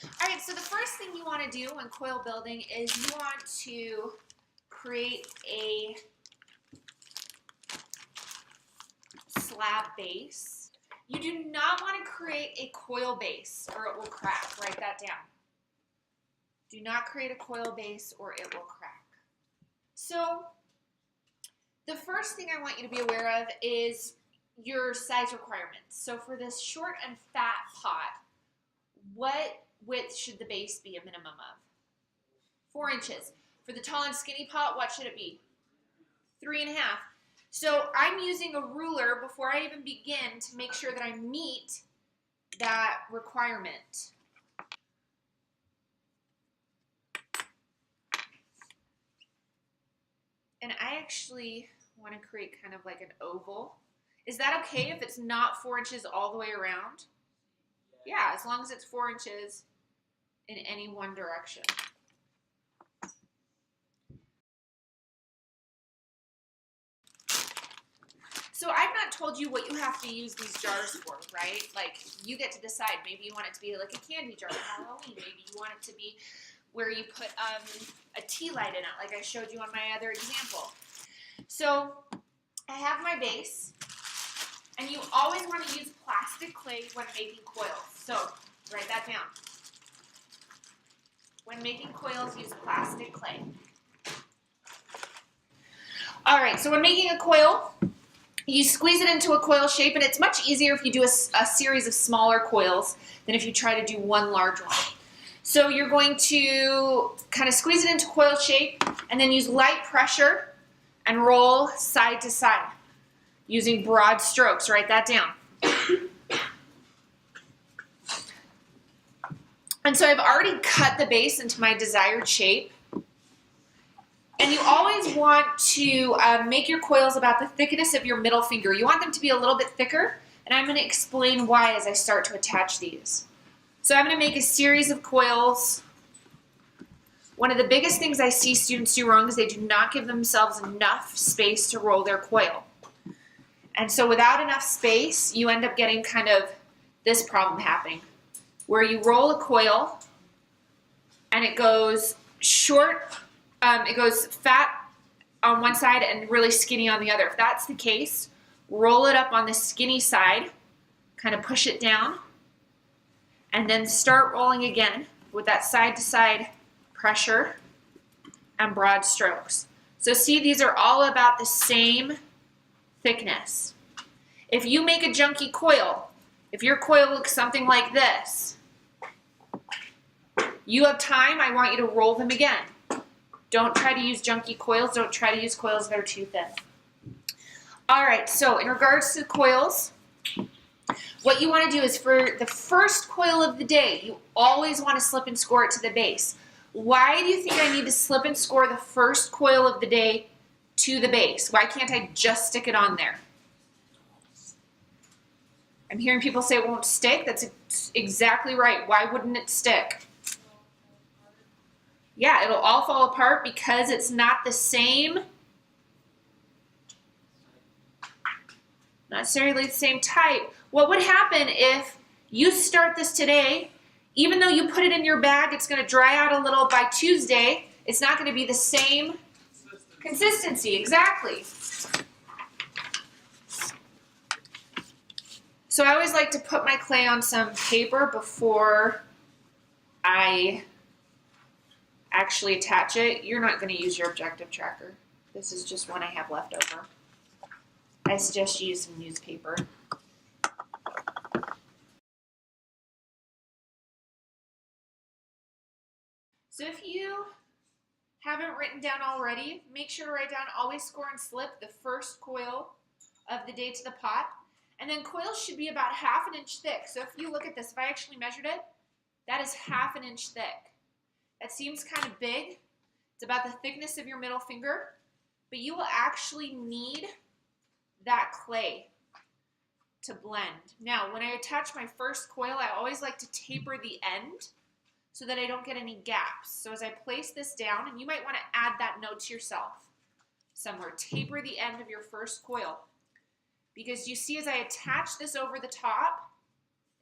All right, so the first thing you want to do when coil building is you want to create a slab base. You do not want to create a coil base or it will crack. Write that down. Do not create a coil base or it will crack. So the first thing I want you to be aware of is your size requirements. So for this short and fat pot, what width should the base be a minimum of? 4 inches. For the tall and skinny pot, what should it be? 3.5. So I'm using a ruler before I even begin to make sure that I meet that requirement. And I actually want to create kind of like an oval. Is that okay if it's not 4 inches all the way around? Yeah, as long as it's 4 inches in any one direction. So I've not told you what you have to use these jars for, right? Like, you get to decide. Maybe you want it to be like a candy jar for Halloween. Maybe you want it to be where you put a tea light in it, like I showed you on my other example. So I have my base, and you always want to use plastic clay when making coils. So write that down. When making coils, use plastic clay. All right, so when making a coil, you squeeze it into a coil shape, and it's much easier if you do a series of smaller coils than if you try to do one large one. So you're going to kind of squeeze it into coil shape and then use light pressure and roll side to side using broad strokes. Write that down. And so I've already cut the base into my desired shape. And you always want to make your coils about the thickness of your middle finger. You want them to be a little bit thicker, and I'm going to explain why as I start to attach these. So I'm going to make a series of coils. One of the biggest things I see students do wrong is they do not give themselves enough space to roll their coil. And so without enough space, you end up getting kind of this problem happening, where you roll a coil and it goes short, it goes fat on one side and really skinny on the other. If that's the case, roll it up on the skinny side, kind of push it down, and then start rolling again with that side-to-side pressure and broad strokes. So see, these are all about the same thickness. If you make a junky coil, if your coil looks something like this, you have time, I want you to roll them again. Don't try to use junky coils. Don't try to use coils that are too thin. All right, so in regards to coils, what you want to do is for the first coil of the day, you always want to slip and score it to the base. Why do you think I need to slip and score the first coil of the day to the base? Why can't I just stick it on there? I'm hearing people say it won't stick. That's exactly right. Why wouldn't it stick? Yeah, it'll all fall apart because it's not the same, not necessarily the same type. What would happen if you start this today, even though you put it in your bag, it's going to dry out a little by Tuesday, it's not going to be the same consistency, exactly. So I always like to put my clay on some paper before I actually attach it. You're not going to use your objective tracker. This is just one I have left over. I suggest you use some newspaper. So if you haven't written down already, make sure to write down always score and slip the first coil of the day to the pot. And then coils should be about 1/2 inch thick. So if you look at this, if I actually measured it, that is 1/2 inch thick. That seems kind of big. It's about the thickness of your middle finger, but you will actually need that clay to blend. Now, when I attach my first coil, I always like to taper the end so that I don't get any gaps. So as I place this down, and you might want to add that note to yourself somewhere, taper the end of your first coil. Because you see, as I attach this over the top,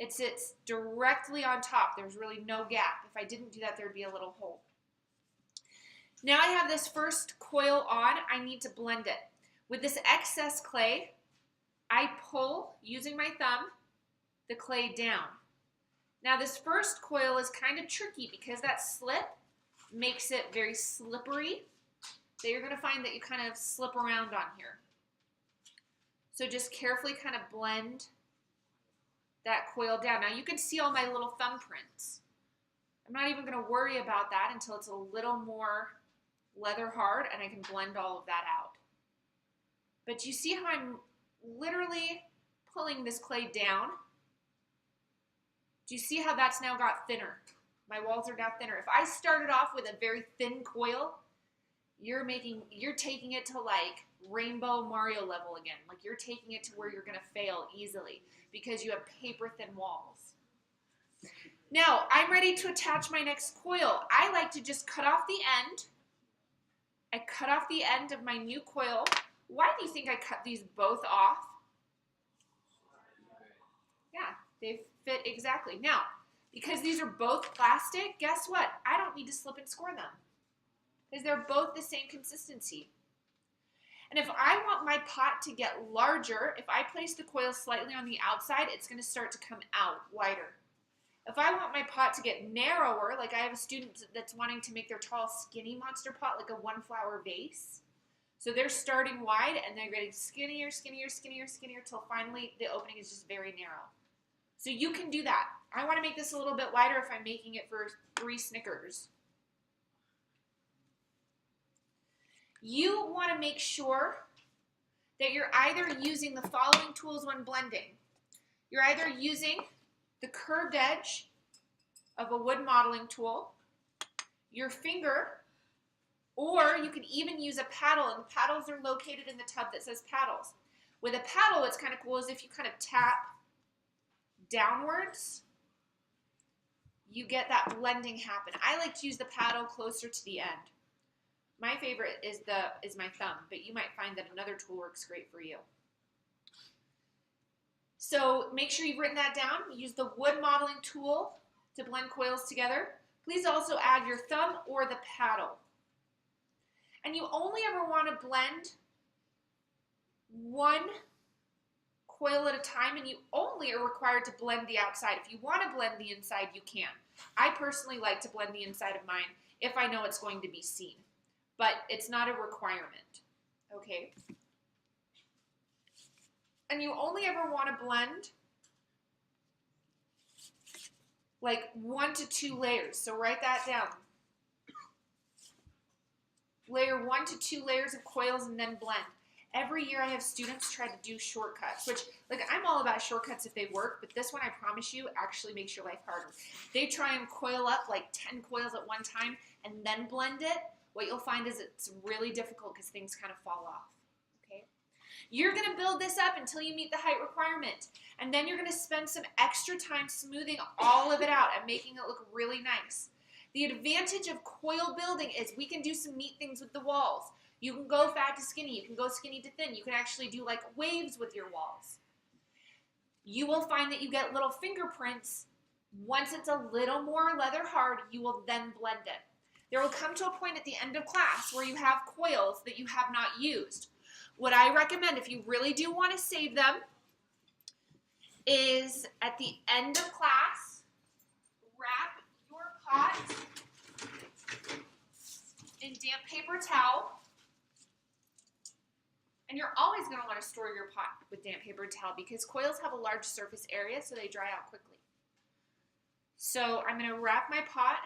It sits directly on top. There's really no gap. If I didn't do that, there'd be a little hole. Now I have this first coil on. I need to blend it. With this excess clay, I pull, using my thumb, the clay down. Now this first coil is kind of tricky because that slip makes it very slippery. So you're going to find that you kind of slip around on here. So just carefully kind of blend that coil down. Now you can see all my little thumbprints. I'm not even going to worry about that until it's a little more leather hard and I can blend all of that out. But you see how I'm literally pulling this clay down? Do you see how that's now got thinner? My walls are now thinner. If I started off with a very thin coil, you're taking it to like Rainbow Mario level again. Like you're taking it to where you're going to fail easily because you have paper thin walls. Now, I'm ready to attach my next coil. I like to just cut off the end. I cut off the end of my new coil. Why do you think I cut these both off? Yeah, they fit exactly. Now, because these are both plastic, guess what? I don't need to slip and score them because they're both the same consistency. And if I want my pot to get larger, if I place the coil slightly on the outside, it's going to start to come out wider. If I want my pot to get narrower, like I have a student that's wanting to make their tall, skinny monster pot like a one-flower vase. So they're starting wide and they're getting skinnier, skinnier, skinnier, skinnier till finally the opening is just very narrow. So you can do that. I want to make this a little bit wider if I'm making it for 3 Snickers. You want to make sure that you're either using the following tools when blending. You're either using the curved edge of a wood modeling tool, your finger, or you can even use a paddle, and the paddles are located in the tub that says paddles. With a paddle, what's kind of cool is if you kind of tap downwards, you get that blending happen. I like to use the paddle closer to the end. My favorite is my thumb, but you might find that another tool works great for you. So make sure you've written that down. Use the wood modeling tool to blend coils together. Please also add your thumb or the paddle. And you only ever want to blend one coil at a time, and you only are required to blend the outside. If you want to blend the inside, you can. I personally like to blend the inside of mine if I know it's going to be seen, but it's not a requirement, okay? And you only ever want to blend like 1 to 2 layers. So write that down. Layer 1 to 2 layers of coils and then blend. Every year I have students try to do shortcuts, which, like, I'm all about shortcuts if they work, but this one, I promise you, actually makes your life harder. They try and coil up like 10 coils at one time and then blend it. What you'll find is it's really difficult because things kind of fall off, okay? You're going to build this up until you meet the height requirement, and then you're going to spend some extra time smoothing all of it out and making it look really nice. The advantage of coil building is we can do some neat things with the walls. You can go fat to skinny. You can go skinny to thin. You can actually do like waves with your walls. You will find that you get little fingerprints. Once it's a little more leather hard, you will then blend it. There will come to a point at the end of class where you have coils that you have not used. What I recommend, if you really do want to save them, is at the end of class, wrap your pot in damp paper towel. And you're always going to want to store your pot with damp paper towel because coils have a large surface area, so they dry out quickly. So I'm going to wrap my pot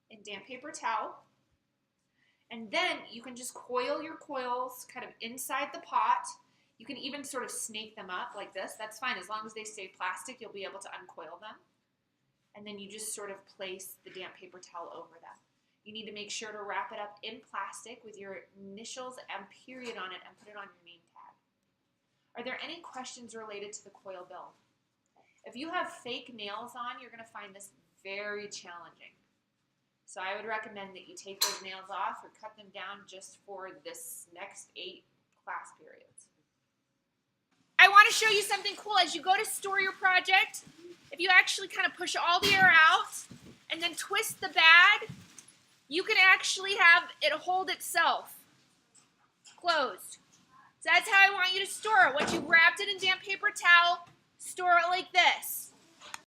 in damp paper towel. And then you can just coil your coils kind of inside the pot. You can even sort of snake them up like this. That's fine. As long as they stay plastic, you'll be able to uncoil them. And then you just sort of place the damp paper towel over them. You need to make sure to wrap it up in plastic with your initials and period on it and put it on your name tag. Are there any questions related to the coil build? If you have fake nails on, you're going to find this very challenging. So I would recommend that you take those nails off or cut them down just for this next 8 class periods. I want to show you something cool. As you go to store your project, if you actually kind of push all the air out and then twist the bag, you can actually have it hold itself closed. So that's how I want you to store it. Once you've wrapped it in damp paper towel, store it like this.